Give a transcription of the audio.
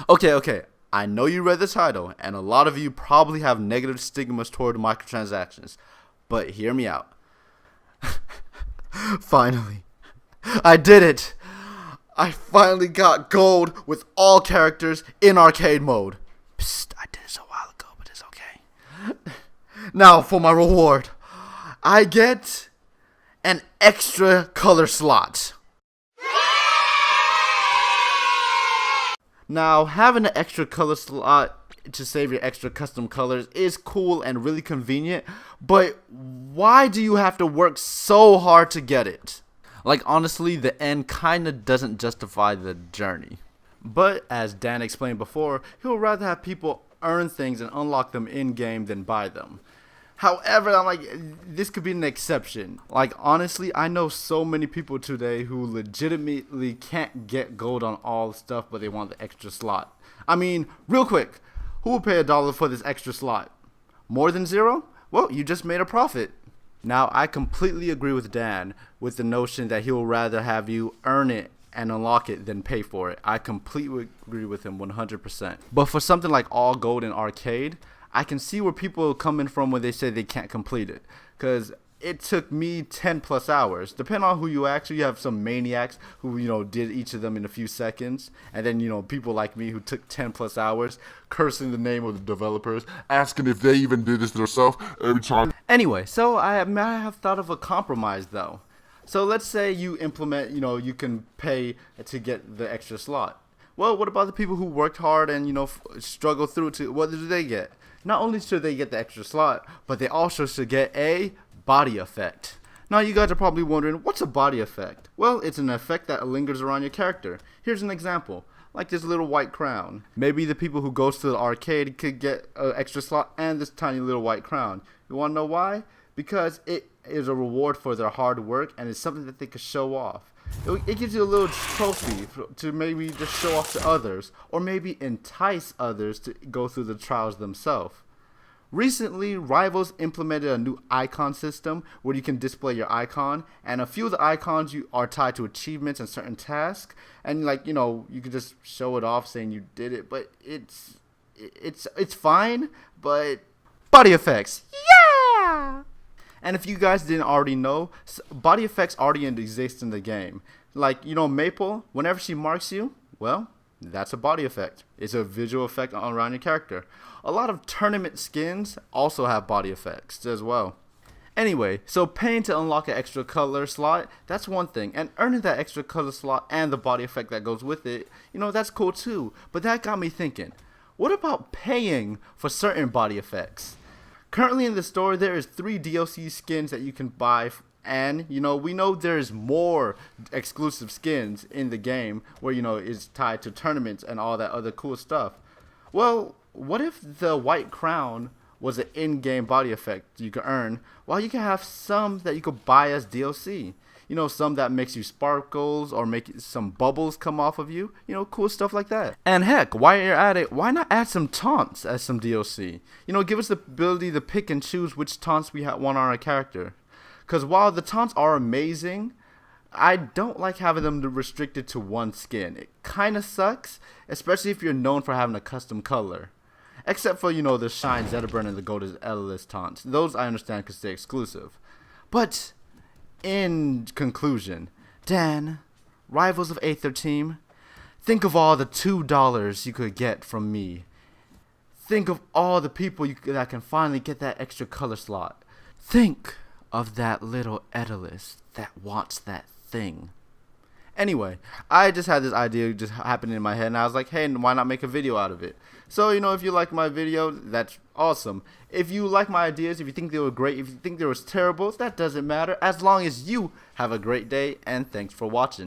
Okay. I know you read the title, and a lot of you probably have negative stigmas toward microtransactions, but hear me out. Finally, I did it! I finally got gold with all characters in arcade mode. Psst, I did this a while ago, but it's okay. Now for my reward. I get an extra color slot. Now, having an extra color slot to save your extra custom colors is cool and really convenient, but why do you have to work so hard to get it? Like, honestly, the end kinda doesn't justify the journey. But, as Dan explained before, he would rather have people earn things and unlock them in-game than buy them. However, I'm like, this could be an exception. Like, honestly, I know so many people today who legitimately can't get gold on all stuff, but they want the extra slot. I mean, real quick, who would pay $1 for this extra slot? More than 0? Well, you just made a profit. Now, I completely agree with Dan with the notion that he will rather have you earn it and unlock it than pay for it. I completely agree with him 100%. But for something like all gold in arcade, I can see where people are coming from when they say they can't complete it, because it took me 10 plus hours. Depending on who you ask, you have some maniacs who, did each of them in a few seconds, and then, people like me who took 10 plus hours, cursing the name of the developers, asking if they even did this themselves every time. Anyway, so I have thought of a compromise though. So let's say you implement, you can pay to get the extra slot. Well, what about the people who worked hard and, struggled through it? What do they get? Not only should they get the extra slot, but they also should get a body effect. Now you guys are probably wondering, what's a body effect? Well, it's an effect that lingers around your character. Here's an example, like this little white crown. Maybe the people who goes to the arcade could get an extra slot and this tiny little white crown. You wanna know why? Because it is a reward for their hard work and it's something that they could show off. It gives you a little trophy to maybe just show off to others, or maybe entice others to go through the trials themselves. Recently, Rivals implemented a new icon system where you can display your icon, and a few of the icons are tied to achievements and certain tasks, and you can just show it off saying you did it, but it's fine, but body effects, yeah! And if you guys didn't already know, body effects already exist in the game. Like, Maple, whenever she marks you, well, that's a body effect. It's a visual effect around your character. A lot of tournament skins also have body effects as well. Anyway, so paying to unlock an extra color slot, that's one thing. And earning that extra color slot and the body effect that goes with it, that's cool too. But that got me thinking, what about paying for certain body effects? Currently in the store, there is 3 DLC skins that you can buy, and we know there's more exclusive skins in the game where is tied to tournaments and all that other cool stuff. Well, what if the white crown was an in-game body effect you could earn, while you can have some that you could buy as DLC? Some that makes you sparkles or make some bubbles come off of you. Cool stuff like that. And heck, while you're at it, why not add some taunts as some DLC? Give us the ability to pick and choose which taunts we want on our character. Because while the taunts are amazing, I don't like having them restricted to one skin. It kind of sucks, especially if you're known for having a custom color. Except for, the Shine, Zetaburn, and the Golden Ellis taunts. Those I understand because they're exclusive. But in conclusion, Dan, Rivals of Aether team, think of all the $2 you could get from me. Think of all the people that can finally get that extra color slot. Think of that little Daedalus that wants that thing. Anyway, I just had this idea just happening in my head, and I was like, hey, why not make a video out of it? So, if you like my video, that's awesome. If you like my ideas, if you think they were great, if you think they were terrible, that doesn't matter, as long as you have a great day, and thanks for watching.